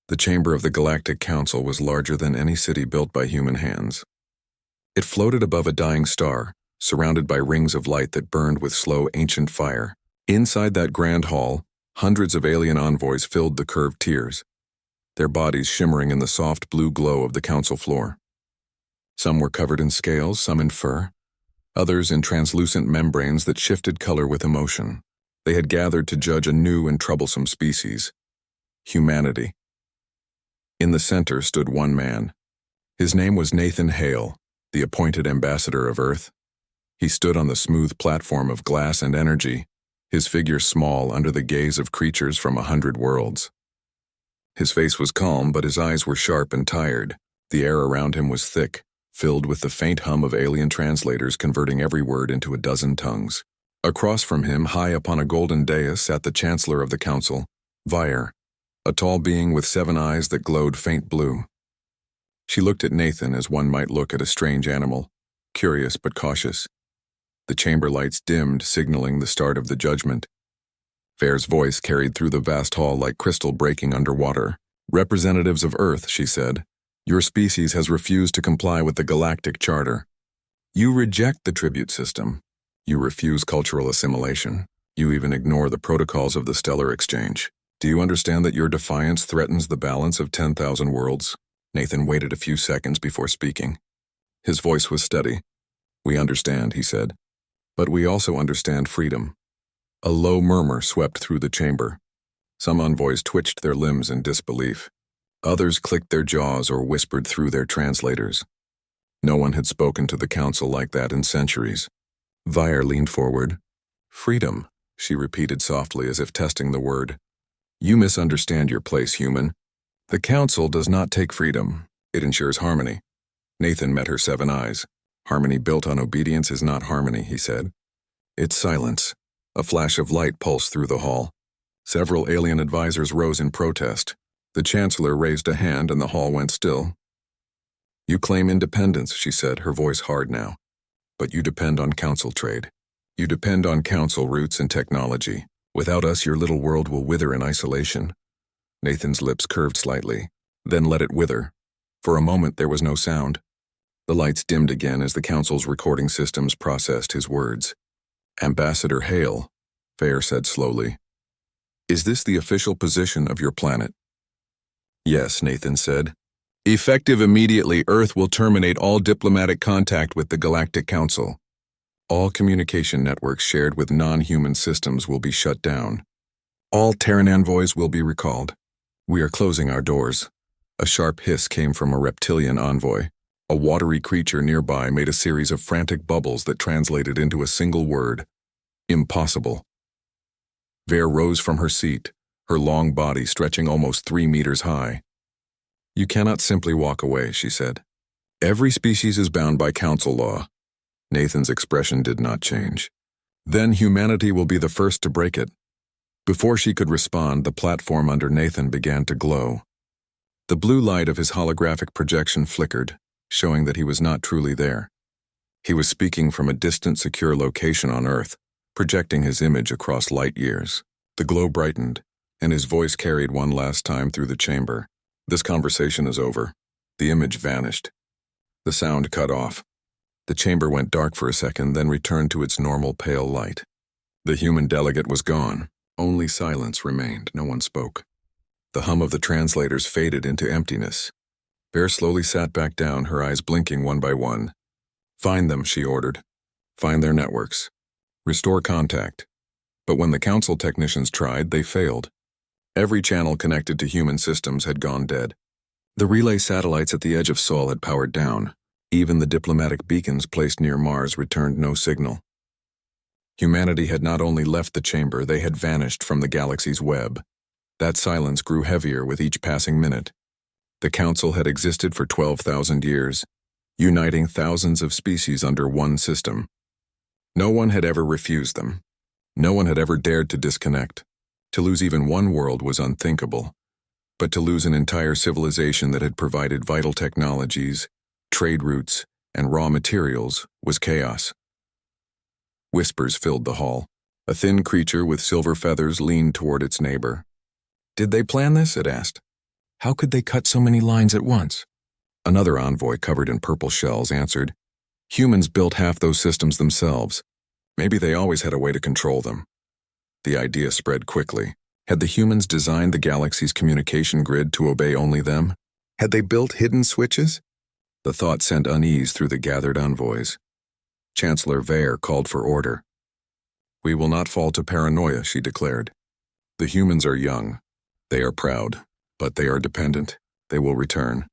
The chamber of the Galactic Council was larger than any city built by human hands. It floated above a dying star, surrounded by rings of light that burned with slow, ancient fire. Inside that grand hall, hundreds of alien envoys filled the curved tiers, their bodies shimmering in the soft blue glow of the council floor. Some were covered in scales, some in fur, others in translucent membranes that shifted color with emotion. They had gathered to judge a new and troublesome species, humanity. In the center stood one man. His name was Nathan Hale, the appointed ambassador of Earth. He stood on the smooth platform of glass and energy, his figure small under the gaze of creatures from 100 worlds. His face was calm, but his eyes were sharp and tired. The air around him was thick, filled with the faint hum of alien translators converting every word into a dozen tongues. Across from him, high upon a golden dais, sat the Chancellor of the Council, Vire, a tall being with 7 eyes that glowed faint blue. She looked at Nathan as one might look at a strange animal, curious but cautious. The chamber lights dimmed, signaling the start of the judgment. Vare's voice carried through the vast hall like crystal breaking underwater. "Representatives of Earth," she said, "your species has refused to comply with the Galactic Charter. You reject the tribute system. You refuse cultural assimilation. You even ignore the protocols of the stellar exchange. Do you understand that your defiance threatens the balance of 10,000 worlds?" Nathan waited a few seconds before speaking. His voice was steady. "We understand," he said. "But we also understand freedom." A low murmur swept through the chamber. Some envoys twitched their limbs in disbelief. Others clicked their jaws or whispered through their translators. No one had spoken to the council like that in centuries. Vire leaned forward. "Freedom," she repeated softly as if testing the word. "You misunderstand your place, human. The council does not take freedom. It ensures harmony." Nathan met her 7 eyes. "Harmony built on obedience is not harmony," he said. It's silence. A flash of light pulsed through the hall. Several alien advisors rose in protest. The Chancellor raised a hand and the hall went still. "You claim independence," she said, her voice hard now. "But you depend on council trade. You depend on council routes and technology. Without us, your little world will wither in isolation." Nathan's lips curved slightly, then let it wither. For a moment there was no sound. The lights dimmed again as the council's recording systems processed his words. "Ambassador Hale," Vare said slowly, "is this the official position of your planet?" "Yes," Nathan said. "Effective immediately, Earth will terminate all diplomatic contact with the Galactic Council. All communication networks shared with non-human systems will be shut down. All Terran envoys will be recalled. We are closing our doors." A sharp hiss came from a reptilian envoy. A watery creature nearby made a series of frantic bubbles that translated into a single word: impossible. Vare rose from her seat, her long body stretching almost 3 meters high. "You cannot simply walk away," she said. "Every species is bound by council law." Nathan's expression did not change. "Then humanity will be the first to break it." Before she could respond, the platform under Nathan began to glow. The blue light of his holographic projection flickered, showing that he was not truly there. He was speaking from a distant, secure location on Earth, projecting his image across light years. The glow brightened, and his voice carried one last time through the chamber. "This conversation is over." The image vanished. The sound cut off. The chamber went dark for a second, then returned to its normal pale light. The human delegate was gone. Only silence remained. No one spoke. The hum of the translators faded into emptiness. Vare slowly sat back down, her eyes blinking one by one. "Find them," she ordered. "Find their networks. Restore contact." But when the council technicians tried, they failed. Every channel connected to human systems had gone dead. The relay satellites at the edge of Sol had powered down. Even the diplomatic beacons placed near Mars returned no signal. Humanity had not only left the chamber, they had vanished from the galaxy's web. That silence grew heavier with each passing minute. The council had existed for 12,000 years, uniting thousands of species under one system. No one had ever refused them. No one had ever dared to disconnect. To lose even one world was unthinkable. But to lose an entire civilization that had provided vital technologies, trade routes, and raw materials was chaos. Whispers filled the hall. A thin creature with silver feathers leaned toward its neighbor. "Did they plan this?" it asked. How could they cut so many lines at once? Another envoy covered in purple shells answered, Humans built half those systems themselves. Maybe they always had a way to control them. The idea spread quickly. Had the humans designed the galaxy's communication grid to obey only them? Had they built hidden switches? The thought sent unease through the gathered envoys. Chancellor Vare called for order. We will not fall to paranoia, she declared. The humans are young. They are proud, but they are dependent. They will return.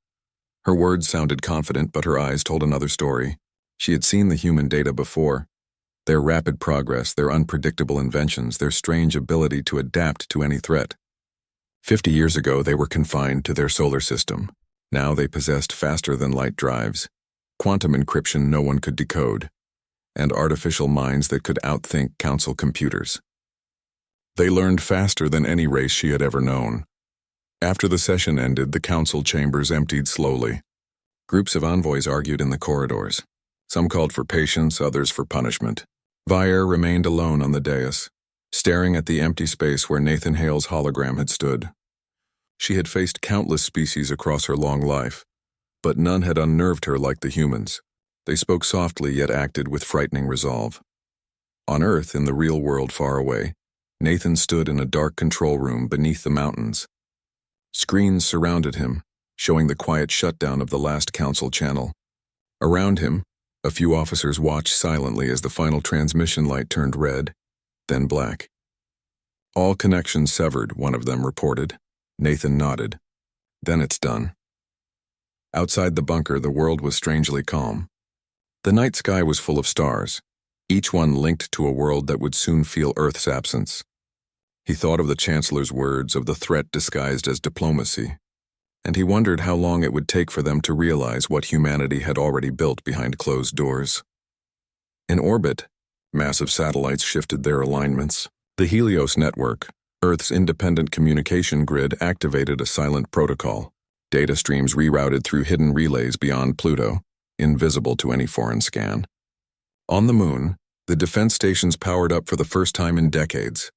Her words sounded confident, but her eyes told another story. She had seen the human data before. Their rapid progress, their unpredictable inventions, their strange ability to adapt to any threat. 50 years ago, they were confined to their solar system. Now they possessed faster-than-light drives, quantum encryption no one could decode, and artificial minds that could outthink council computers. They learned faster than any race she had ever known. After the session ended, the council chambers emptied slowly. Groups of envoys argued in the corridors. Some called for patience, others for punishment. Vire remained alone on the dais, staring at the empty space where Nathan Hale's hologram had stood. She had faced countless species across her long life, but none had unnerved her like the humans. They spoke softly yet acted with frightening resolve. On Earth, in the real world far away, Nathan stood in a dark control room beneath the mountains. Screens surrounded him, showing the quiet shutdown of the last council channel. Around him, a few officers watched silently as the final transmission light turned red, then black. All connections severed, one of them reported. Nathan nodded. Then it's done. Outside the bunker, the world was strangely calm. The night sky was full of stars, each one linked to a world that would soon feel Earth's absence. He thought of the Chancellor's words, of the threat disguised as diplomacy, and he wondered how long it would take for them to realize what humanity had already built behind closed doors. In orbit, massive satellites shifted their alignments. The Helios network, Earth's independent communication grid, activated a silent protocol. Data streams rerouted through hidden relays beyond Pluto, invisible to any foreign scan. On the Moon, the defense stations powered up for the first time in decades.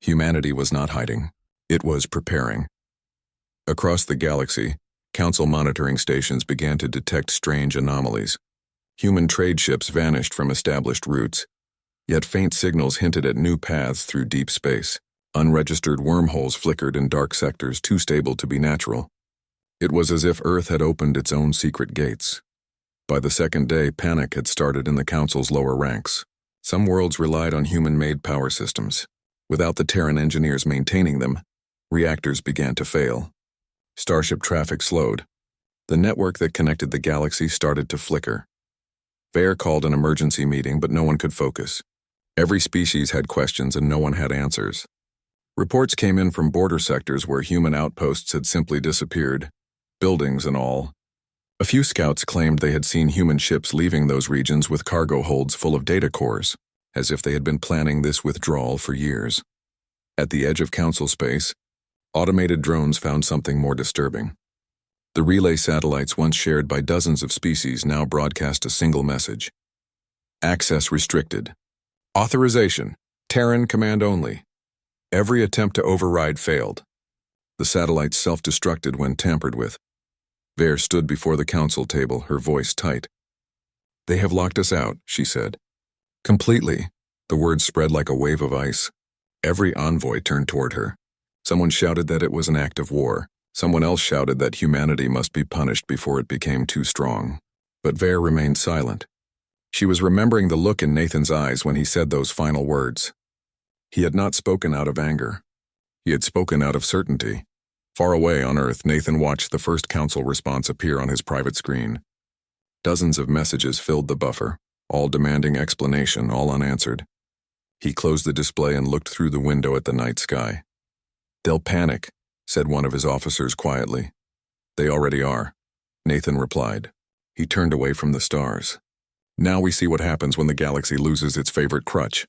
Humanity was not hiding. It was preparing. Across the galaxy, Council monitoring stations began to detect strange anomalies. Human trade ships vanished from established routes, yet faint signals hinted at new paths through deep space. Unregistered wormholes flickered in dark sectors too stable to be natural. It was as if Earth had opened its own secret gates. By the second day, panic had started in the Council's lower ranks. Some worlds relied on human-made power systems. Without the Terran engineers maintaining them, reactors began to fail. Starship traffic slowed. The network that connected the galaxy started to flicker. Vare called an emergency meeting, but no one could focus. Every species had questions and no one had answers. Reports came in from border sectors where human outposts had simply disappeared, buildings and all. A few scouts claimed they had seen human ships leaving those regions with cargo holds full of data cores, as if they had been planning this withdrawal for years. At the edge of Council space, automated drones found something more disturbing. The relay satellites once shared by dozens of species now broadcast a single message. Access restricted. Authorization. Terran command only. Every attempt to override failed. The satellites self-destructed when tampered with. Vare stood before the council table, her voice tight. They have locked us out, she said. Completely. The words spread like a wave of ice. Every envoy turned toward her. Someone shouted that it was an act of war. Someone else shouted that humanity must be punished before it became too strong. But Vare remained silent. She was remembering the look in Nathan's eyes when he said those final words. He had not spoken out of anger. He had spoken out of certainty. Far away on Earth, Nathan watched the first council response appear on his private screen. Dozens of messages filled the buffer, all demanding explanation, all unanswered. He closed the display and looked through the window at the night sky. They'll panic, said one of his officers quietly. They already are, Nathan replied. He turned away from the stars. Now we see what happens when the galaxy loses its favorite crutch.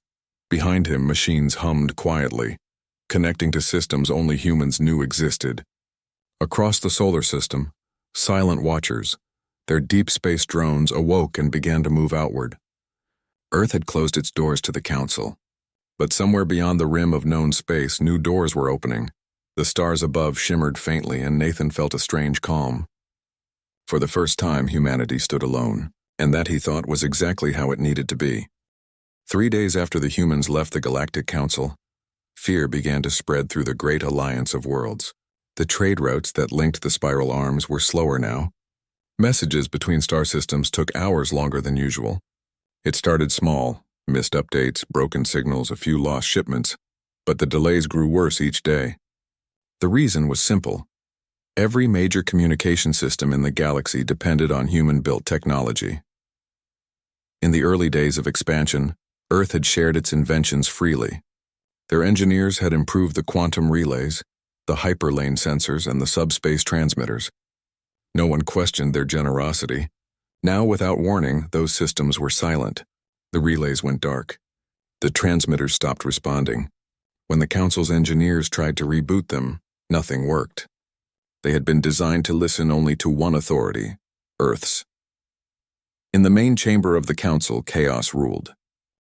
Behind him, machines hummed quietly, connecting to systems only humans knew existed. Across the solar system, silent watchers, their deep space drones awoke and began to move outward. Earth had closed its doors to the Council, but somewhere beyond the rim of known space, new doors were opening. The stars above shimmered faintly, and Nathan felt a strange calm. For the first time, humanity stood alone, and that, he thought, was exactly how it needed to be. 3 days after the humans left the Galactic Council, fear began to spread through the great alliance of worlds. The trade routes that linked the spiral arms were slower now. Messages between star systems took hours longer than usual. It started small, missed updates, broken signals, a few lost shipments, but the delays grew worse each day. The reason was simple. Every major communication system in the galaxy depended on human-built technology. In the early days of expansion, Earth had shared its inventions freely. Their engineers had improved the quantum relays, the hyperlane sensors, and the subspace transmitters. No one questioned their generosity. Now, without warning, those systems were silent. The relays went dark. The transmitters stopped responding. When the Council's engineers tried to reboot them, nothing worked. They had been designed to listen only to one authority, Earth's. In the main chamber of the Council, chaos ruled.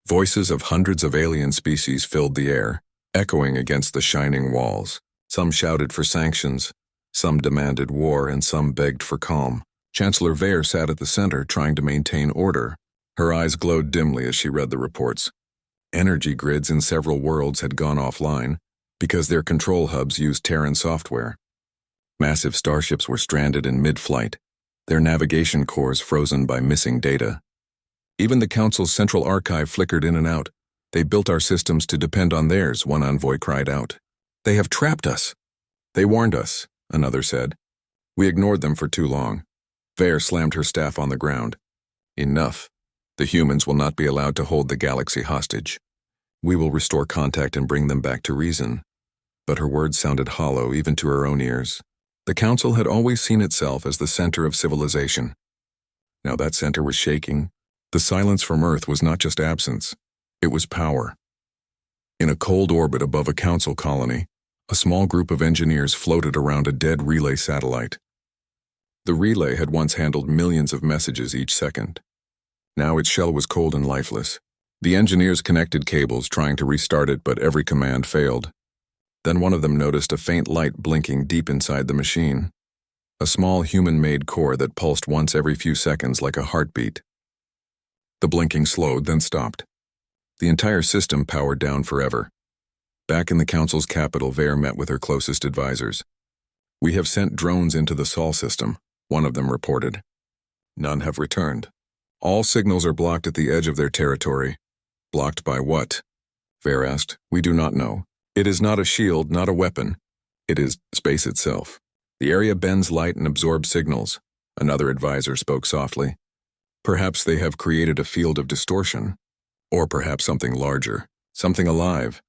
Voices of hundreds of alien species filled the air, echoing against the shining walls. Some shouted for sanctions, some demanded war, and some begged for calm. Chancellor Vare sat at the center, trying to maintain order. Her eyes glowed dimly as she read the reports. Energy grids in several worlds had gone offline because their control hubs used Terran software. Massive starships were stranded in mid-flight, their navigation cores frozen by missing data. Even the Council's central archive flickered in and out. "They built our systems to depend on theirs," one envoy cried out. "They have trapped us." "They warned us," another said. "We ignored them for too long." Vare slammed her staff on the ground. "Enough. The humans will not be allowed to hold the galaxy hostage. We will restore contact and bring them back to reason." But her words sounded hollow even to her own ears. The Council had always seen itself as the center of civilization. Now that center was shaking. The silence from Earth was not just absence, it was power. In a cold orbit above a Council colony, a small group of engineers floated around a dead relay satellite. The relay had once handled millions of messages each second. Now its shell was cold and lifeless. The engineers connected cables, trying to restart it, but every command failed. Then one of them noticed a faint light blinking deep inside the machine. A small human-made core that pulsed once every few seconds like a heartbeat. The blinking slowed, then stopped. The entire system powered down forever. Back in the Council's capital, Vare met with her closest advisors. "We have sent drones into the Sol system," one of them reported. "None have returned. All signals are blocked at the edge of their territory." "Blocked by what?" Vare asked. "We do not know. It is not a shield, not a weapon. It is space itself. The area bends light and absorbs signals," another advisor spoke softly. "Perhaps they have created a field of distortion. Or perhaps something larger, something alive."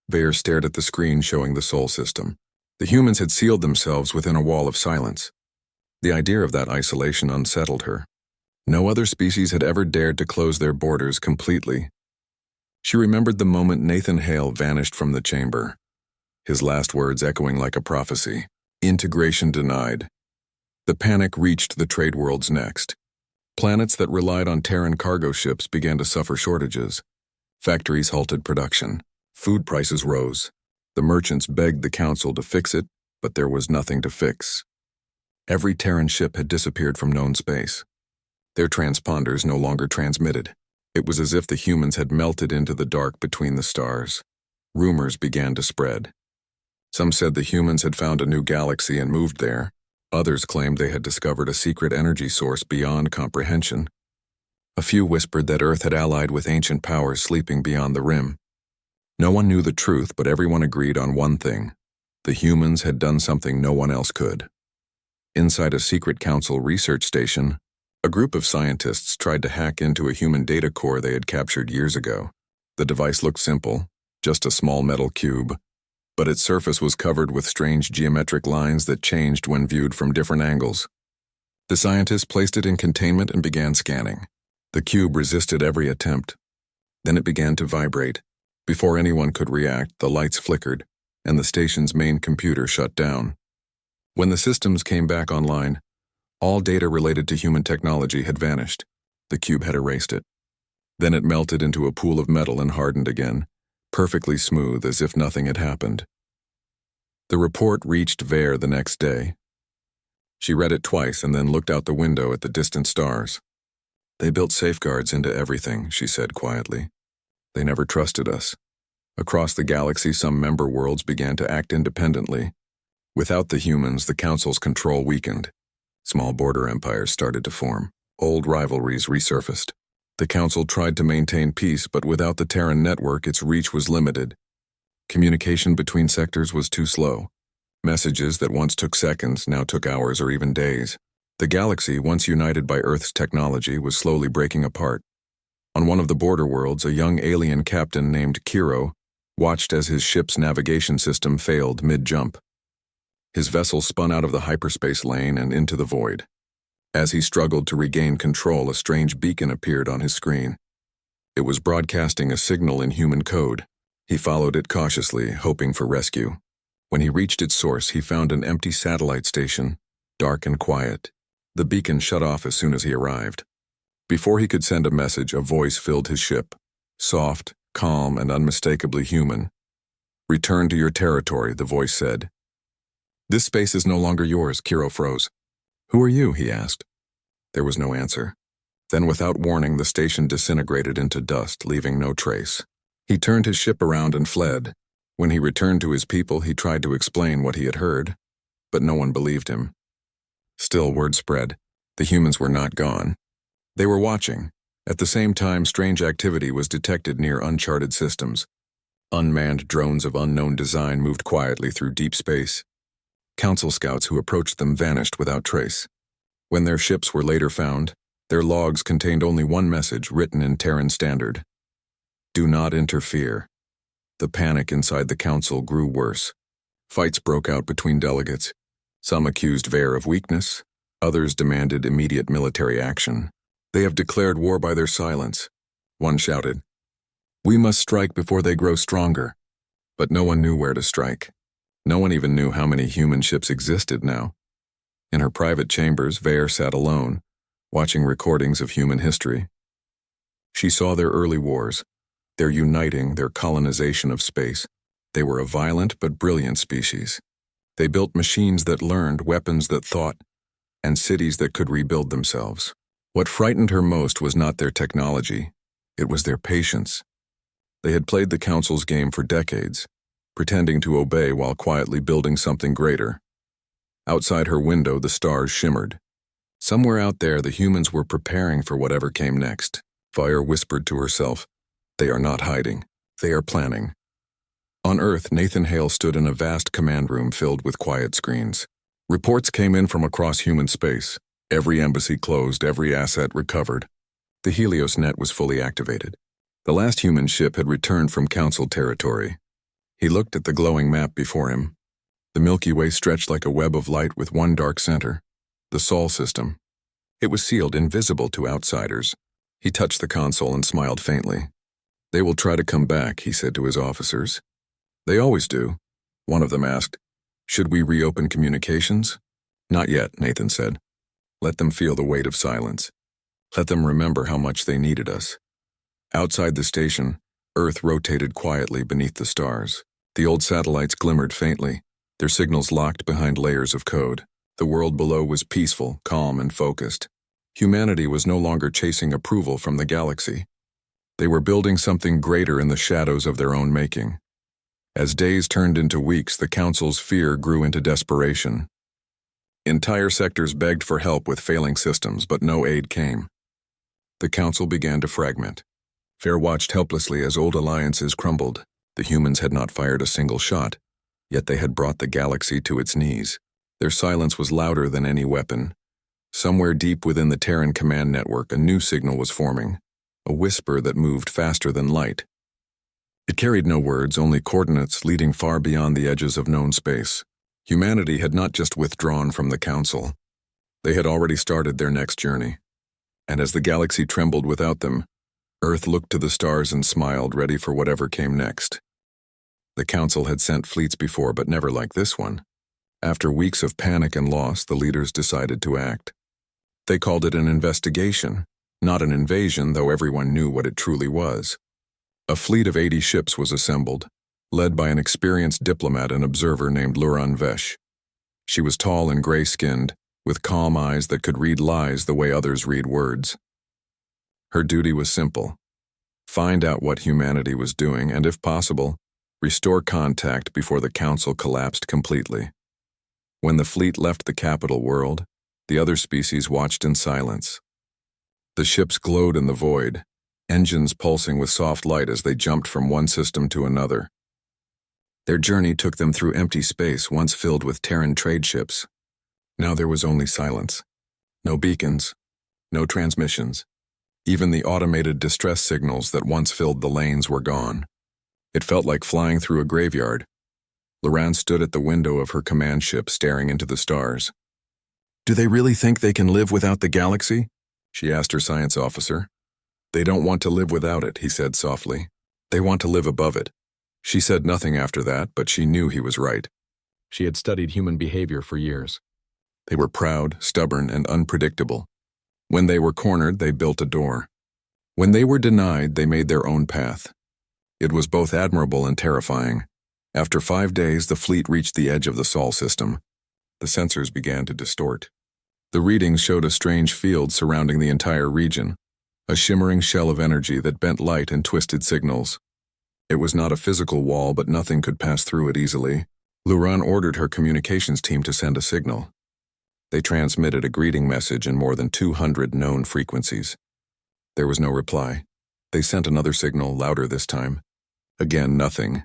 Vare stared at the screen showing the Sol system. The humans had sealed themselves within a wall of silence. The idea of that isolation unsettled her. No other species had ever dared to close their borders completely. She remembered the moment Nathan Hale vanished from the chamber, his last words echoing like a prophecy. Integration denied. The panic reached the trade worlds next. Planets that relied on Terran cargo ships began to suffer shortages. Factories halted production. Food prices rose. The merchants begged the Council to fix it, but there was nothing to fix. Every Terran ship had disappeared from known space. Their transponders no longer transmitted. It was as if the humans had melted into the dark between the stars. Rumors began to spread. Some said the humans had found a new galaxy and moved there. Others claimed they had discovered a secret energy source beyond comprehension. A few whispered that Earth had allied with ancient powers sleeping beyond the rim. No one knew the truth, but everyone agreed on one thing. The humans had done something no one else could. Inside a secret Council research station, a group of scientists tried to hack into a human data core they had captured years ago. The device looked simple, just a small metal cube, but its surface was covered with strange geometric lines that changed when viewed from different angles. The scientists placed it in containment and began scanning. The cube resisted every attempt. Then it began to vibrate. Before anyone could react, the lights flickered, and the station's main computer shut down. When the systems came back online, all data related to human technology had vanished. The cube had erased it. Then it melted into a pool of metal and hardened again, perfectly smooth as if nothing had happened. The report reached Vare the next day. She read it twice and then looked out the window at the distant stars. "They built safeguards into everything," she said quietly. "They never trusted us." Across the galaxy, some member worlds began to act independently. Without the humans, the Council's control weakened. Small border empires started to form. Old rivalries resurfaced. The Council tried to maintain peace, but without the Terran network, its reach was limited. Communication between sectors was too slow. Messages that once took seconds now took hours or even days. The galaxy, once united by Earth's technology, was slowly breaking apart. On one of the border worlds, a young alien captain named Kiro watched as his ship's navigation system failed mid-jump. His vessel spun out of the hyperspace lane and into the void. As he struggled to regain control, a strange beacon appeared on his screen. It was broadcasting a signal in human code. He followed it cautiously, hoping for rescue. When he reached its source, he found an empty satellite station, dark and quiet. The beacon shut off as soon as he arrived. Before he could send a message, a voice filled his ship. Soft, calm, and unmistakably human. "Return to your territory," the voice said. "This space is no longer yours," Kiro froze. "Who are you?" he asked. There was no answer. Then, without warning, the station disintegrated into dust, leaving no trace. He turned his ship around and fled. When he returned to his people, he tried to explain what he had heard, but no one believed him. Still, word spread. The humans were not gone. They were watching. At the same time, strange activity was detected near uncharted systems. Unmanned drones of unknown design moved quietly through deep space. Council scouts who approached them vanished without trace. When their ships were later found, their logs contained only one message written in Terran Standard: "Do not interfere." The panic inside the Council grew worse. Fights broke out between delegates. Some accused Vare of weakness, others demanded immediate military action. "They have declared war by their silence," one shouted. "We must strike before they grow stronger." But no one knew where to strike. No one even knew how many human ships existed now. In her private chambers, Vare sat alone, watching recordings of human history. She saw their early wars, their uniting, their colonization of space. They were a violent but brilliant species. They built machines that learned, weapons that thought, and cities that could rebuild themselves. What frightened her most was not their technology, it was their patience. They had played the Council's game for decades, pretending to obey while quietly building something greater. Outside her window, the stars shimmered. Somewhere out there, the humans were preparing for whatever came next. Fire whispered to herself, "They are not hiding. They are planning." On Earth, Nathan Hale stood in a vast command room filled with quiet screens. Reports came in from across human space. Every embassy closed, every asset recovered. The Helios net was fully activated. The last human ship had returned from Council territory. He looked at the glowing map before him. The Milky Way stretched like a web of light with one dark center, the Sol system. It was sealed, invisible to outsiders. He touched the console and smiled faintly. "They will try to come back," he said to his officers. "They always do." One of them asked, "Should we reopen communications?" "Not yet," Nathan said. "Let them feel the weight of silence. Let them remember how much they needed us." Outside the station, Earth rotated quietly beneath the stars. The old satellites glimmered faintly, their signals locked behind layers of code. The world below was peaceful, calm, and focused. Humanity was no longer chasing approval from the galaxy. They were building something greater in the shadows of their own making. As days turned into weeks, the Council's fear grew into desperation. Entire sectors begged for help with failing systems, but no aid came. The Council began to fragment. Vare watched helplessly as old alliances crumbled. The humans had not fired a single shot, yet they had brought the galaxy to its knees. Their silence was louder than any weapon. Somewhere deep within the Terran command network, a new signal was forming, a whisper that moved faster than light. It carried no words, only coordinates leading far beyond the edges of known space. Humanity had not just withdrawn from the Council. They had already started their next journey. And as the galaxy trembled without them, Earth looked to the stars and smiled, ready for whatever came next. The Council had sent fleets before, but never like this one. After weeks of panic and loss, the leaders decided to act. They called it an investigation, not an invasion, though everyone knew what it truly was. A fleet of 80 ships was assembled, led by an experienced diplomat and observer named Luran Vesh. She was tall and gray-skinned, with calm eyes that could read lies the way others read words. Her duty was simple: find out what humanity was doing and, if possible, restore contact before the Council collapsed completely. When the fleet left the capital world, the other species watched in silence. The ships glowed in the void, engines pulsing with soft light as they jumped from one system to another. Their journey took them through empty space once filled with Terran trade ships. Now there was only silence. No beacons, no transmissions. Even the automated distress signals that once filled the lanes were gone. It felt like flying through a graveyard. Luran stood at the window of her command ship, staring into the stars. "Do they really think they can live without the galaxy?" she asked her science officer. "They don't want to live without it," he said softly. "They want to live above it." She said nothing after that, but she knew he was right. She had studied human behavior for years. They were proud, stubborn, and unpredictable. When they were cornered, they built a door. When they were denied, they made their own path. It was both admirable and terrifying. After 5 days, the fleet reached the edge of the Sol system. The sensors began to distort. The readings showed a strange field surrounding the entire region, a shimmering shell of energy that bent light and twisted signals. It was not a physical wall, but nothing could pass through it easily. Luran ordered her communications team to send a signal. They transmitted a greeting message in more than 200 known frequencies. There was no reply. They sent another signal, louder this time. Again, nothing.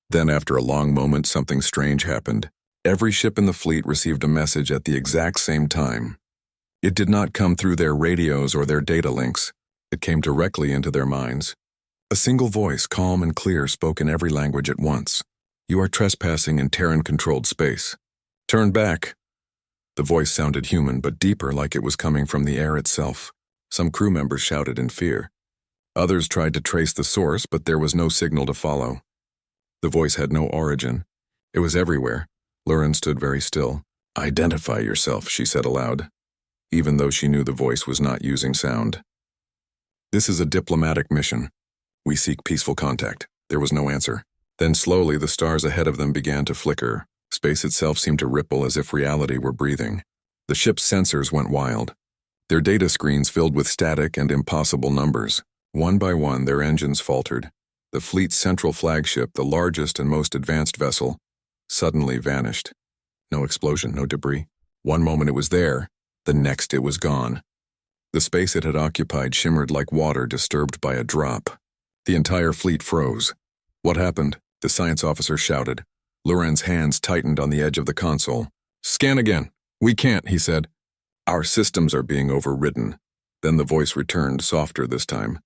Then, after a long moment, something strange happened. Every ship in the fleet received a message at the exact same time. It did not come through their radios or their data links. It came directly into their minds. A single voice, calm and clear, spoke in every language at once. "You are trespassing in Terran-controlled space. Turn back." The voice sounded human, but deeper, like it was coming from the air itself. Some crew members shouted in fear. Others tried to trace the source, but there was no signal to follow. The voice had no origin. It was everywhere. Luran stood very still. "Identify yourself," she said aloud, even though she knew the voice was not using sound. "This is a diplomatic mission. We seek peaceful contact." There was no answer. Then slowly the stars ahead of them began to flicker. Space itself seemed to ripple as if reality were breathing. The ship's sensors went wild. Their data screens filled with static and impossible numbers. One by one, their engines faltered. The fleet's central flagship, the largest and most advanced vessel, suddenly vanished. No explosion, no debris. One moment it was there, the next it was gone. The space it had occupied shimmered like water disturbed by a drop. The entire fleet froze. "What happened?" the science officer shouted. Luran's hands tightened on the edge of the console. "Scan again." "We can't," he said. "Our systems are being overridden." Then the voice returned, softer this time.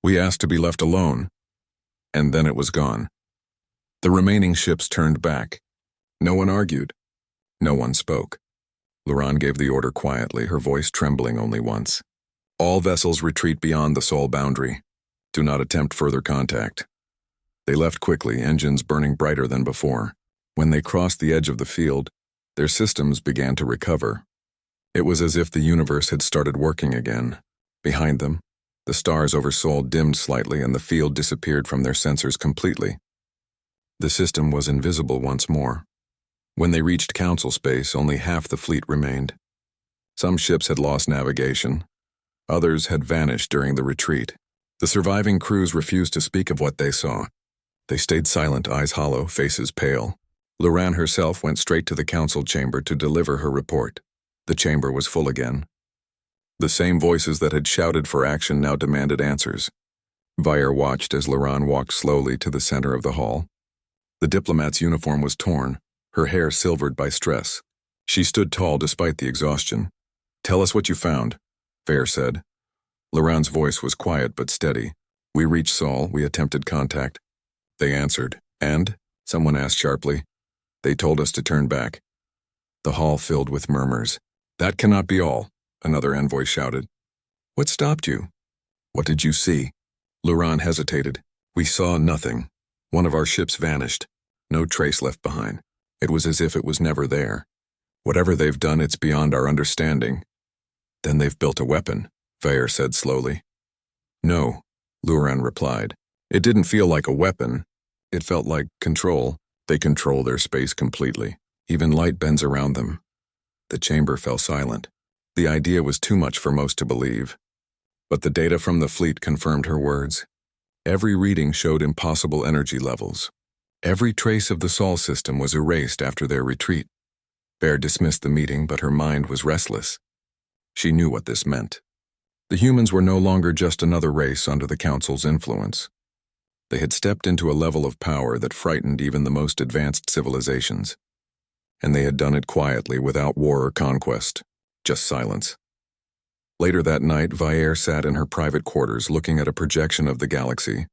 "We asked to be left alone." And then it was gone. The remaining ships turned back. No one argued. No one spoke. Luran gave the order quietly, her voice trembling only once. "All vessels retreat beyond the Sol boundary. Do not attempt further contact." They left quickly, engines burning brighter than before. When they crossed the edge of the field, their systems began to recover. It was as if the universe had started working again. Behind them, the stars over Sol dimmed slightly and the field disappeared from their sensors completely. The system was invisible once more. When they reached Council space, only half the fleet remained. Some ships had lost navigation. Others had vanished during the retreat. The surviving crews refused to speak of what they saw. They stayed silent, eyes hollow, faces pale. Luran herself went straight to the Council chamber to deliver her report. The chamber was full again. The same voices that had shouted for action now demanded answers. Vire watched as Luran walked slowly to the center of the hall. The diplomat's uniform was torn, her hair silvered by stress. She stood tall despite the exhaustion. "Tell us what you found," Vire said. Luran's voice was quiet but steady. "We reached Sol, we attempted contact." They answered. "And?" someone asked sharply. "They told us to turn back." The hall filled with murmurs. "That cannot be all," another envoy shouted. "What stopped you?" "What did you see?" Luran hesitated. "We saw nothing. One of our ships vanished. No trace left behind. It was as if it was never there. Whatever they've done, it's beyond our understanding." "Then they've built a weapon," Vire said slowly. "No," Luran replied. "It didn't feel like a weapon. It felt like control. They control their space completely. Even light bends around them. The chamber fell silent. The idea was too much for most to believe. But the data from the fleet confirmed her words. Every reading showed impossible energy levels. Every trace of the Sol system was erased after their retreat. Bear dismissed the meeting, but her mind was restless. She knew what this meant. The humans were no longer just another race under the Council's influence. They had stepped into a level of power that frightened even the most advanced civilizations. And they had done it quietly, without war or conquest, just silence. Later that night, Vaere sat in her private quarters looking at a projection of the galaxy.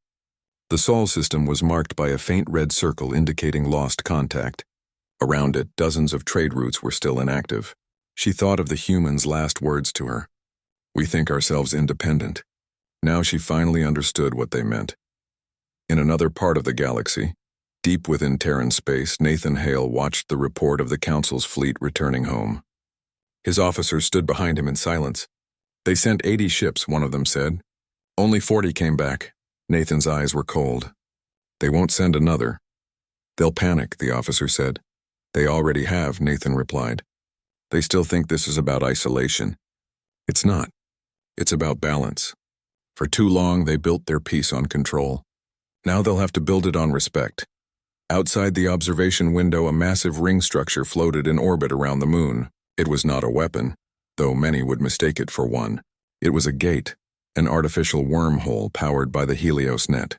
The Sol system was marked by a faint red circle indicating lost contact. Around it, dozens of trade routes were still inactive. She thought of the humans' last words to her. "We think ourselves independent." Now she finally understood what they meant. In another part of the galaxy, deep within Terran space, Nathan Hale watched the report of the Council's fleet returning home. His officers stood behind him in silence. "They sent 80 ships," one of them said. "Only 40 came back." Nathan's eyes were cold. "They won't send another." "They'll panic," the officer said. "They already have," Nathan replied. "They still think this is about isolation. It's not. It's about balance. For too long, they built their peace on control. Now they'll have to build it on respect." Outside the observation window, a massive ring structure floated in orbit around the moon. It was not a weapon, though many would mistake it for one. It was a gate, an artificial wormhole powered by the Helios net.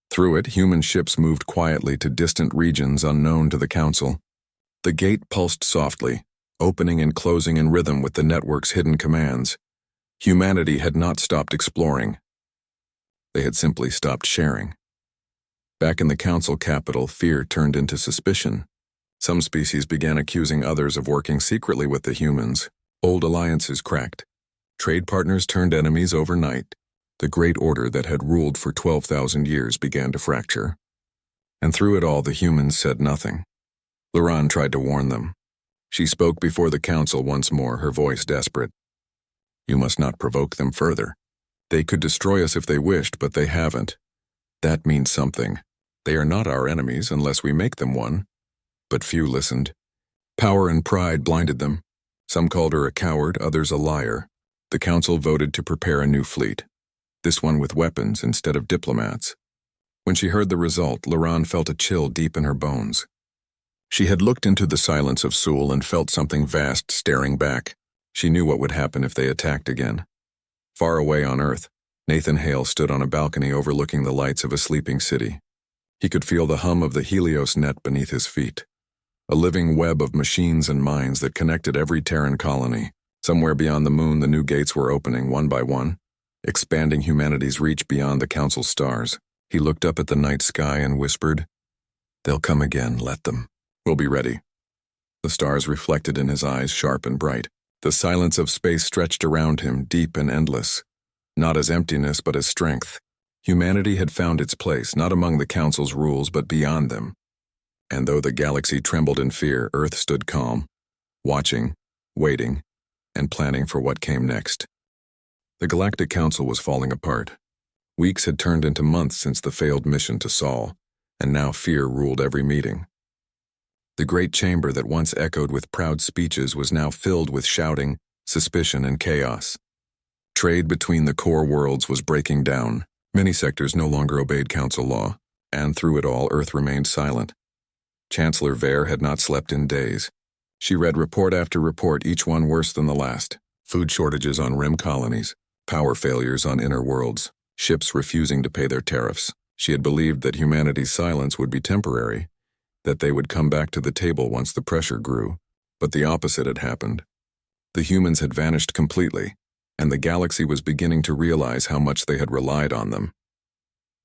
Through it, human ships moved quietly to distant regions unknown to the Council. The gate pulsed softly, opening and closing in rhythm with the network's hidden commands. Humanity had not stopped exploring. They had simply stopped sharing. Back in the Council capital, fear turned into suspicion. Some species began accusing others of working secretly with the humans. Old alliances cracked. Trade partners turned enemies overnight. The great order that had ruled for 12,000 years began to fracture. And through it all, the humans said nothing. Laran tried to warn them. She spoke before the Council once more, her voice desperate. "You must not provoke them further. They could destroy us if they wished, but they haven't. That means something. They are not our enemies unless we make them one." But few listened. Power and pride blinded them. Some called her a coward, others a liar. The Council voted to prepare a new fleet, this one with weapons instead of diplomats. When she heard the result, Laran felt a chill deep in her bones. She had looked into the silence of Sul and felt something vast staring back. She knew what would happen if they attacked again. Far away on Earth, Nathan Hale stood on a balcony overlooking the lights of a sleeping city. He could feel the hum of the Helios net beneath his feet, a living web of machines and minds that connected every Terran colony. Somewhere beyond the moon, the new gates were opening one by one, expanding humanity's reach beyond the Council's stars. He looked up at the night sky and whispered, "They'll come again, let them. We'll be ready." The stars reflected in his eyes, sharp and bright. The silence of space stretched around him, deep and endless, not as emptiness but as strength. Humanity had found its place, not among the Council's rules but beyond them. And though the galaxy trembled in fear, Earth stood calm, watching, waiting, and planning for what came next. The Galactic Council was falling apart. Weeks had turned into months since the failed mission to Sol, and now fear ruled every meeting. The great chamber that once echoed with proud speeches was now filled with shouting, suspicion, and chaos. Trade between the core worlds was breaking down. Many sectors no longer obeyed Council law, and through it all, Earth remained silent. Chancellor Vaere had not slept in days. She read report after report, each one worse than the last. Food shortages on rim colonies, power failures on inner worlds, ships refusing to pay their tariffs. She had believed that humanity's silence would be temporary, that they would come back to the table once the pressure grew. But the opposite had happened. The humans had vanished completely, and the galaxy was beginning to realize how much they had relied on them.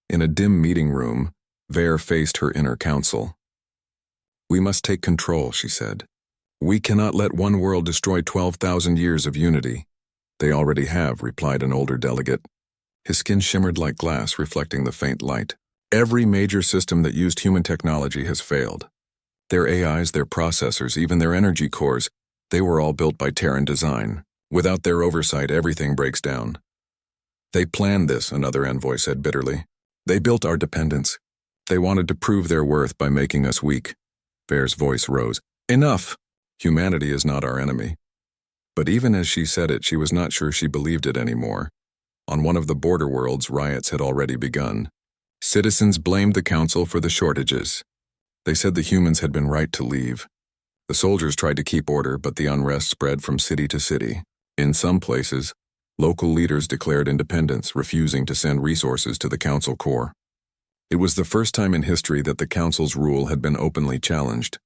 In a dim meeting room, Vaere faced her inner council. "We must take control," she said. "We cannot let one world destroy 12,000 years of unity." "They already have," replied an older delegate. His skin shimmered like glass, reflecting the faint light. "Every major system that used human technology has failed. Their AIs, their processors, even their energy cores, they were all built by Terran design. Without their oversight, everything breaks down." "They planned this," another envoy said bitterly. "They built our dependence. They wanted to prove their worth by making us weak. Vare's voice rose. Enough! Humanity is not our enemy. But even as she said it, she was not sure she believed it anymore. On one of the border worlds, riots had already begun. Citizens blamed the council for the shortages. They said the humans had been right to leave. The soldiers tried to keep order, but the unrest spread from city to city. In some places, local leaders declared independence, refusing to send resources to the council core. It was the first time in history that the council's rule had been openly challenged.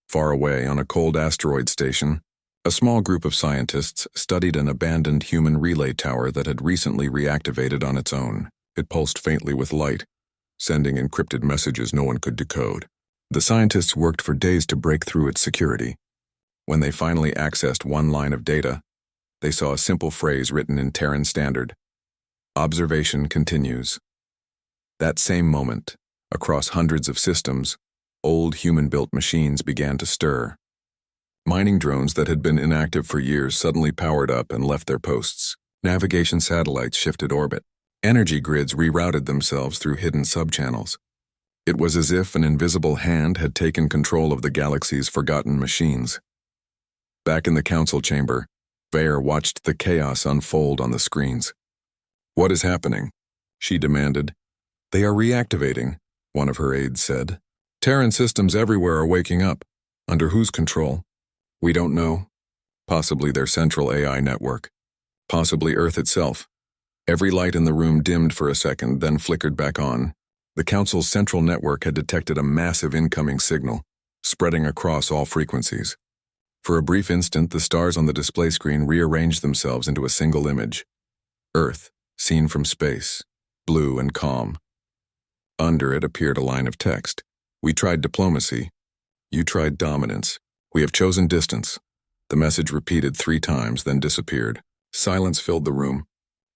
Far away, on a cold asteroid station, a small group of scientists studied an abandoned human relay tower that had recently reactivated on its own. It pulsed faintly with light, sending encrypted messages no one could decode. The scientists worked for days to break through its security. When they finally accessed one line of data, they saw a simple phrase written in Terran Standard. Observation continues. That same moment, across hundreds of systems, old human-built machines began to stir. Mining drones that had been inactive for years suddenly powered up and left their posts. Navigation satellites shifted orbit. Energy grids rerouted themselves through hidden subchannels. It was as if an invisible hand had taken control of the galaxy's forgotten machines. Back in the council chamber, Vare watched the chaos unfold on the screens. "What is happening?" she demanded. "They are reactivating," one of her aides said. "Terran systems everywhere are waking up. Under whose control? We don't know. Possibly their central AI network. Possibly Earth itself." Every light in the room dimmed for a second, then flickered back on. The council's central network had detected a massive incoming signal, spreading across all frequencies. For a brief instant, the stars on the display screen rearranged themselves into a single image. Earth, seen from space, blue and calm. Under it appeared a line of text. "We tried diplomacy. You tried dominance. We have chosen distance." The message repeated 3 times, then disappeared. Silence filled the room.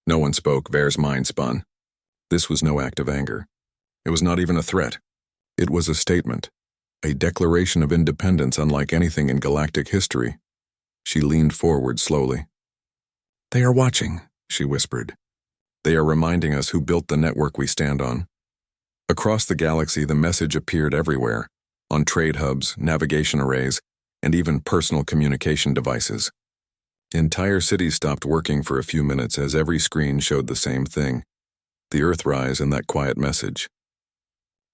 No one spoke. Vare's mind spun. This was no act of anger. It was not even a threat. It was a statement. A declaration of independence unlike anything in galactic history. She leaned forward slowly. "They are watching," she whispered. "They are reminding us who built the network we stand on." Across the galaxy, the message appeared everywhere, on trade hubs, navigation arrays, and even personal communication devices. Entire cities stopped working for a few minutes as every screen showed the same thing, the Earthrise and that quiet message.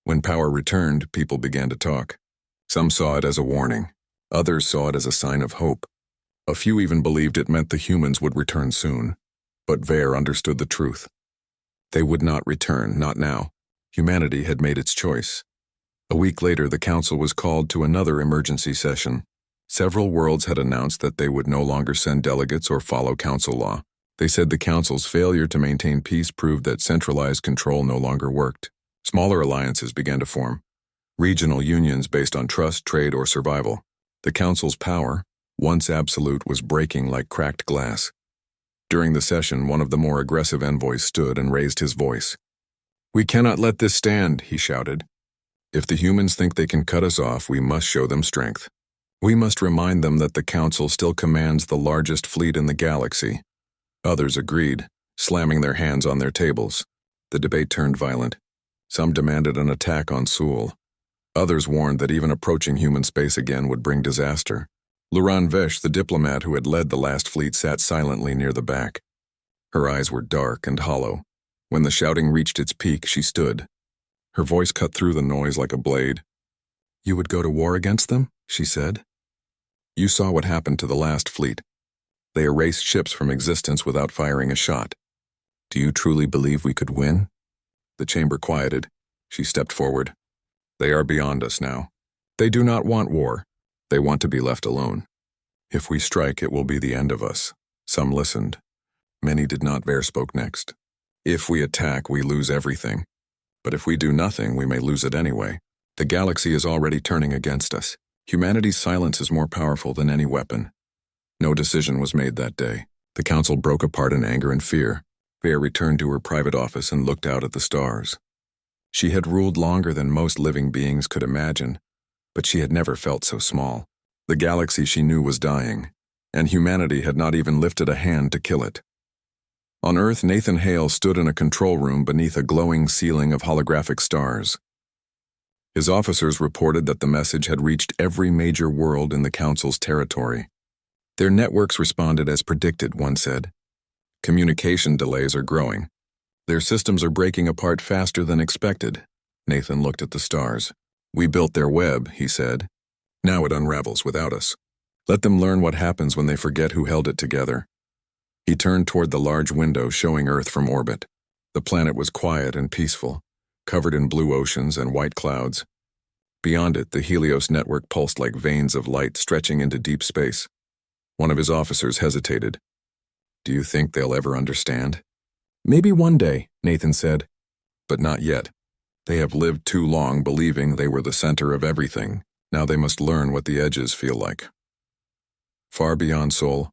When power returned, people began to talk. Some saw it as a warning. Others saw it as a sign of hope. A few even believed it meant the humans would return soon. But Vare understood the truth. They would not return, not now. Humanity had made its choice. A week later, the council was called to another emergency session. Several worlds had announced that they would no longer send delegates or follow council law. They said the council's failure to maintain peace proved that centralized control no longer worked. Smaller alliances began to form, regional unions based on trust, trade, or survival. The council's power, once absolute, was breaking like cracked glass. During the session, one of the more aggressive envoys stood and raised his voice. "We cannot let this stand," he shouted. "If the humans think they can cut us off, we must show them strength. We must remind them that the Council still commands the largest fleet in the galaxy." Others agreed, slamming their hands on their tables. The debate turned violent. Some demanded an attack on Sul. Others warned that even approaching human space again would bring disaster. Luran Vesh, the diplomat who had led the last fleet, sat silently near the back. Her eyes were dark and hollow. When the shouting reached its peak, she stood. Her voice cut through the noise like a blade. "You would go to war against them?" she said. "You saw what happened to the last fleet. They erased ships from existence without firing a shot. Do you truly believe we could win?" The chamber quieted. She stepped forward. "They are beyond us now. They do not want war. They want to be left alone. If we strike, it will be the end of us." Some listened. Many did not. Vare spoke next. "If we attack, we lose everything. But if we do nothing, we may lose it anyway. The galaxy is already turning against us. Humanity's silence is more powerful than any weapon." No decision was made that day. The council broke apart in anger and fear. Vare returned to her private office and looked out at the stars. She had ruled longer than most living beings could imagine, but she had never felt so small. The galaxy she knew was dying, and humanity had not even lifted a hand to kill it. On Earth, Nathan Hale stood in a control room beneath a glowing ceiling of holographic stars. His officers reported that the message had reached every major world in the Council's territory. Their networks responded as predicted, one said. Communication delays are growing. Their systems are breaking apart faster than expected. Nathan looked at the stars. We built their web, he said. Now it unravels without us. Let them learn what happens when they forget who held it together. He turned toward the large window showing Earth from orbit. The planet was quiet and peaceful, covered in blue oceans and white clouds. Beyond it, the Helios network pulsed like veins of light stretching into deep space. One of his officers hesitated. Do you think they'll ever understand? Maybe one day, Nathan said. But not yet. They have lived too long believing they were the center of everything. Now they must learn what the edges feel like. Far beyond Sol,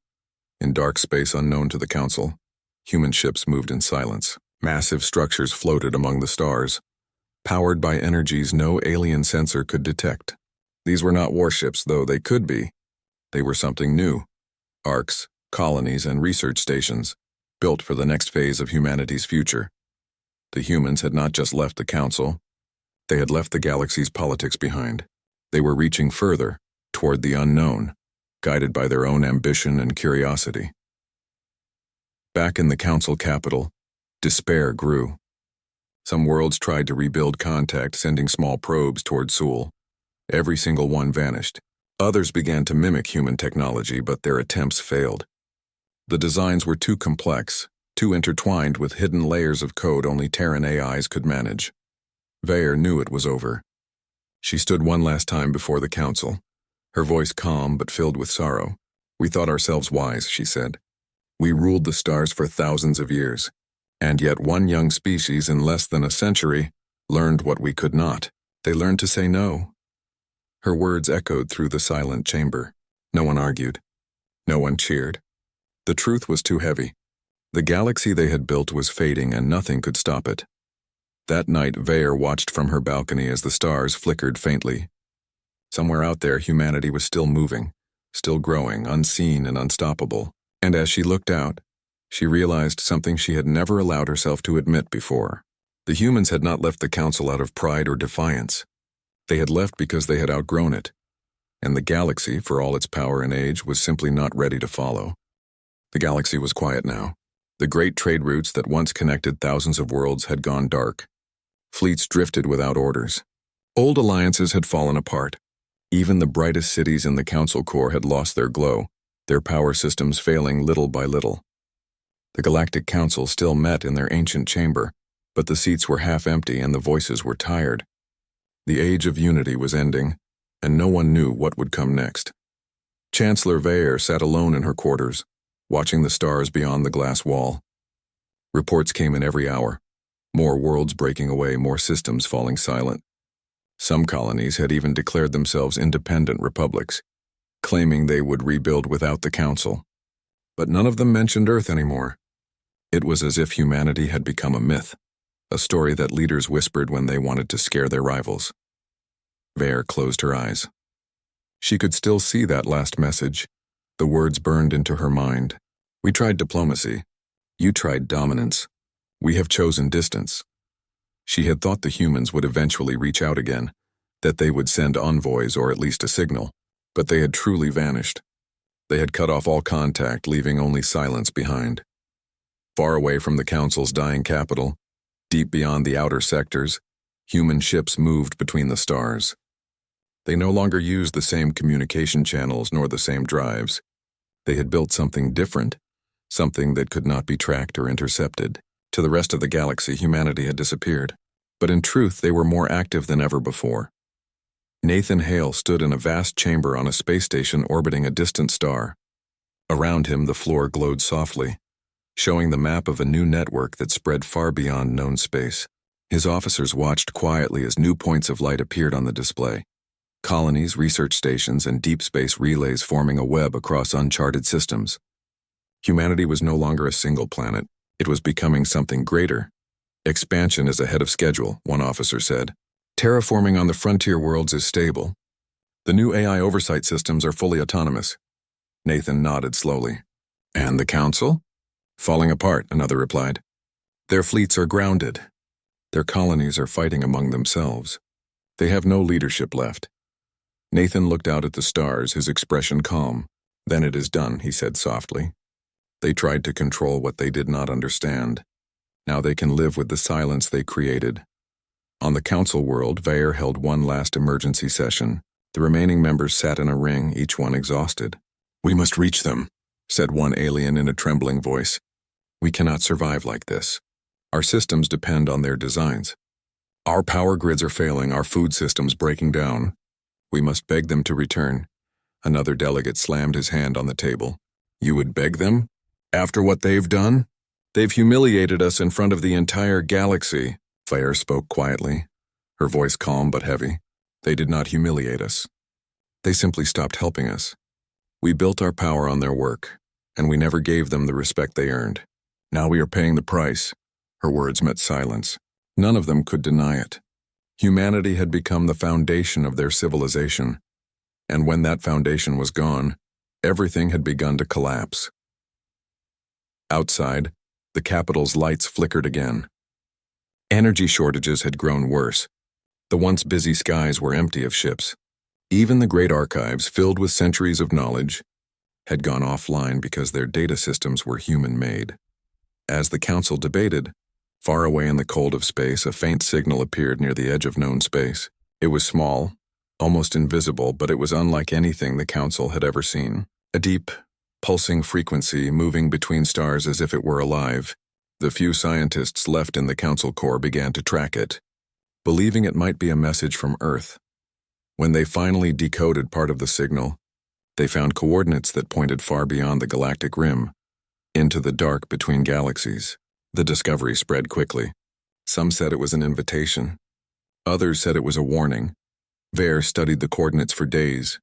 in dark space unknown to the Council, human ships moved in silence. Massive structures floated among the stars, powered by energies no alien sensor could detect. These were not warships, though they could be. They were something new. Arcs, colonies, and research stations, built for the next phase of humanity's future. The humans had not just left the Council. They had left the galaxy's politics behind. They were reaching further, toward the unknown, guided by their own ambition and curiosity. Back in the Council capital, despair grew. Some worlds tried to rebuild contact, sending small probes toward Sol. Every single one vanished. Others began to mimic human technology, but their attempts failed. The designs were too complex, too intertwined with hidden layers of code only Terran AIs could manage. Vayer knew it was over. She stood one last time before the Council, her voice calm but filled with sorrow. We thought ourselves wise, she said. We ruled the stars for thousands of years, and yet one young species in less than a century learned what we could not. They learned to say no. Her words echoed through the silent chamber. No one argued. No one cheered. The truth was too heavy. The galaxy they had built was fading and nothing could stop it. That night, Vayer watched from her balcony as the stars flickered faintly. Somewhere out there, humanity was still moving, still growing, unseen and unstoppable. And as she looked out, she realized something she had never allowed herself to admit before. The humans had not left the Council out of pride or defiance. They had left because they had outgrown it, and the galaxy, for all its power and age, was simply not ready to follow. The galaxy was quiet now. The great trade routes that once connected thousands of worlds had gone dark. Fleets drifted without orders. Old alliances had fallen apart. Even the brightest cities in the Council core had lost their glow, their power systems failing little by little. The Galactic Council still met in their ancient chamber, but the seats were half empty and the voices were tired. The age of unity was ending, and no one knew what would come next. Chancellor Vayer sat alone in her quarters, watching the stars beyond the glass wall. Reports came in every hour. More worlds breaking away, more systems falling silent. Some colonies had even declared themselves independent republics, claiming they would rebuild without the Council. But none of them mentioned Earth anymore. It was as if humanity had become a myth, a story that leaders whispered when they wanted to scare their rivals. Vayer closed her eyes. She could still see that last message. The words burned into her mind. We tried diplomacy. You tried dominance. We have chosen distance. She had thought the humans would eventually reach out again, that they would send envoys or at least a signal, but they had truly vanished. They had cut off all contact, leaving only silence behind. Far away from the Council's dying capital, deep beyond the outer sectors, human ships moved between the stars. They no longer used the same communication channels nor the same drives. They had built something different, something that could not be tracked or intercepted. To the rest of the galaxy, humanity had disappeared, but in truth they were more active than ever before. Nathan Hale stood in a vast chamber on a space station orbiting a distant star. Around him, the floor glowed softly, showing the map of a new network that spread far beyond known space. His officers watched quietly as new points of light appeared on the display. Colonies, research stations, and deep space relays forming a web across uncharted systems. Humanity was no longer a single planet. It was becoming something greater. Expansion is ahead of schedule, one officer said. Terraforming on the frontier worlds is stable. The new AI oversight systems are fully autonomous. Nathan nodded slowly. And the Council? Falling apart, another replied. Their fleets are grounded. Their colonies are fighting among themselves. They have no leadership left. Nathan looked out at the stars, his expression calm. Then it is done, he said softly. They tried to control what they did not understand. Now they can live with the silence they created. On the council world, Vaer held one last emergency session. The remaining members sat in a ring, each one exhausted. "We must reach them," said one alien in a trembling voice. "We cannot survive like this. Our systems depend on their designs. Our power grids are failing, our food systems breaking down. We must beg them to return." Another delegate slammed his hand on the table. "You would beg them? After what they've done? They've humiliated us in front of the entire galaxy." Vaer spoke quietly, her voice calm but heavy. "They did not humiliate us. They simply stopped helping us. We built our power on their work, and we never gave them the respect they earned. Now we are paying the price." Her words met silence. None of them could deny it. Humanity had become the foundation of their civilization, and when that foundation was gone, everything had begun to collapse. Outside, the capital's lights flickered again. Energy shortages had grown worse. The once busy skies were empty of ships. Even the great archives, filled with centuries of knowledge, had gone offline because their data systems were human-made. As the council debated, far away in the cold of space, a faint signal appeared near the edge of known space. It was small, almost invisible, but it was unlike anything the council had ever seen. A deep, pulsing frequency moving between stars as if it were alive. The few scientists left in the council core began to track it, believing it might be a message from Earth. When they finally decoded part of the signal, they found coordinates that pointed far beyond the galactic rim, into the dark between galaxies. The discovery spread quickly. Some said it was an invitation. Others said it was a warning. Vaer studied the coordinates for days.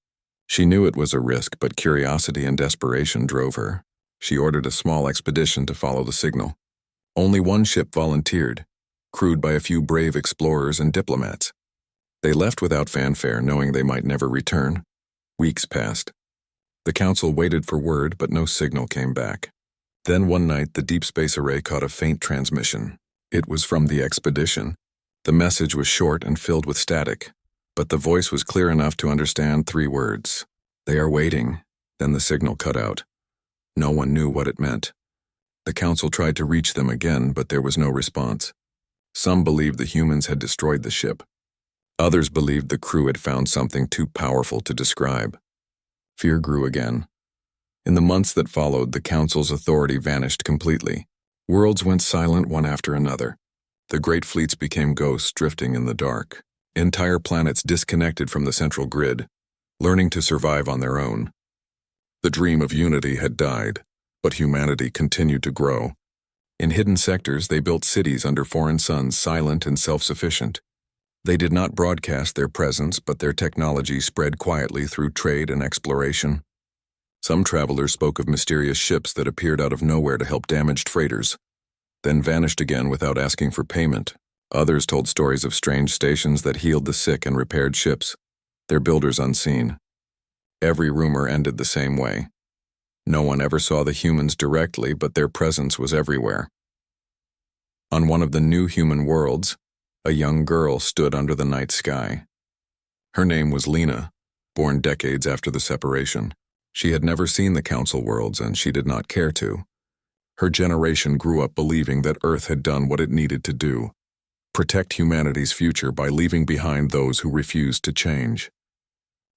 She knew it was a risk, but curiosity and desperation drove her. She ordered a small expedition to follow the signal. Only one ship volunteered, crewed by a few brave explorers and diplomats. They left without fanfare, knowing they might never return. Weeks passed. The council waited for word, but no signal came back. Then one night, the deep space array caught a faint transmission. It was from the expedition. The message was short and filled with static, but the voice was clear enough to understand 3 words. "They are waiting." Then the signal cut out. No one knew what it meant. The council tried to reach them again, but there was no response. Some believed the humans had destroyed the ship. Others believed the crew had found something too powerful to describe. Fear grew again. In the months that followed, the council's authority vanished completely. Worlds went silent one after another. The great fleets became ghosts drifting in the dark. Entire planets disconnected from the central grid, learning to survive on their own. The dream of unity had died, but humanity continued to grow. In hidden sectors, they built cities under foreign suns, silent and self-sufficient. They did not broadcast their presence, but their technology spread quietly through trade and exploration. Some travelers spoke of mysterious ships that appeared out of nowhere to help damaged freighters, then vanished again without asking for payment. Others told stories of strange stations that healed the sick and repaired ships, their builders unseen. Every rumor ended the same way. No one ever saw the humans directly, but their presence was everywhere. On one of the new human worlds, a young girl stood under the night sky. Her name was Lena, born decades after the separation. She had never seen the council worlds, and she did not care to. Her generation grew up believing that Earth had done what it needed to do: protect humanity's future by leaving behind those who refused to change.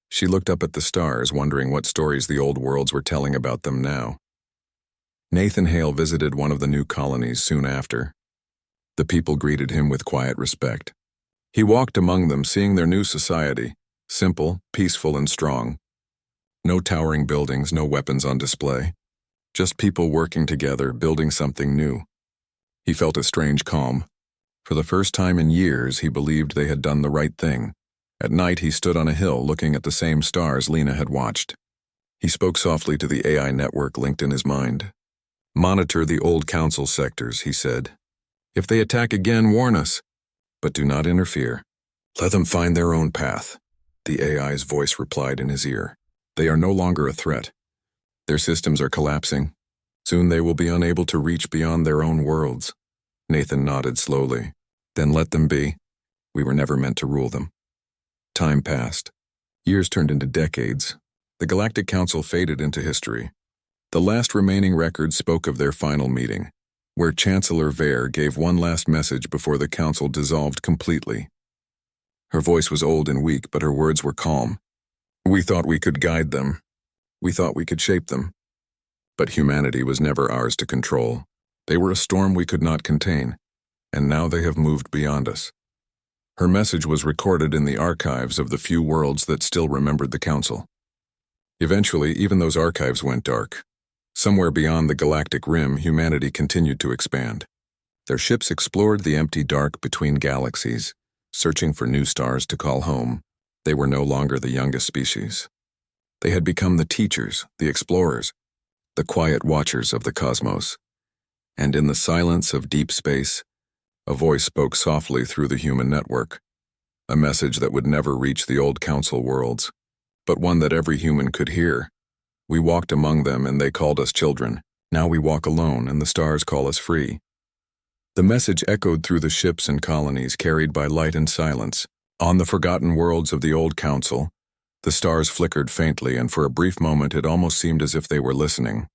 She looked up at the stars, wondering what stories the old worlds were telling about them now. Nathan Hale visited one of the new colonies soon after. The people greeted him with quiet respect. He walked among them, seeing their new society, simple, peaceful, and strong. No towering buildings, no weapons on display. Just people working together, building something new. He felt a strange calm. For the first time in years, he believed they had done the right thing. At night, he stood on a hill looking at the same stars Lena had watched. He spoke softly to the AI network linked in his mind. "Monitor the old council sectors," he said. "If they attack again, warn us, but do not interfere. Let them find their own path." The AI's voice replied in his ear. "They are no longer a threat. Their systems are collapsing. Soon they will be unable to reach beyond their own worlds." Nathan nodded slowly. "Then let them be. We were never meant to rule them." Time passed. Years turned into decades. The Galactic Council faded into history. The last remaining records spoke of their final meeting, where Chancellor Vare gave one last message before the council dissolved completely. Her voice was old and weak, but her words were calm. We thought we could guide them. We thought we could shape them. But humanity was never ours to control. They were a storm we could not contain, and now they have moved beyond us. Her message was recorded in the archives of the few worlds that still remembered the council. Eventually, even those archives went dark. Somewhere beyond the galactic rim, humanity continued to expand. Their ships explored the empty dark between galaxies, searching for new stars to call home. They were no longer the youngest species. They had become the teachers, the explorers, the quiet watchers of the cosmos. And in the silence of deep space, a voice spoke softly through the human network, a message that would never reach the old council worlds, but one that every human could hear. We walked among them and they called us children. Now we walk alone and the stars call us free. The message echoed through the ships and colonies carried by light and silence. On the forgotten worlds of the old council, the stars flickered faintly, and for a brief moment it almost seemed as if they were listening.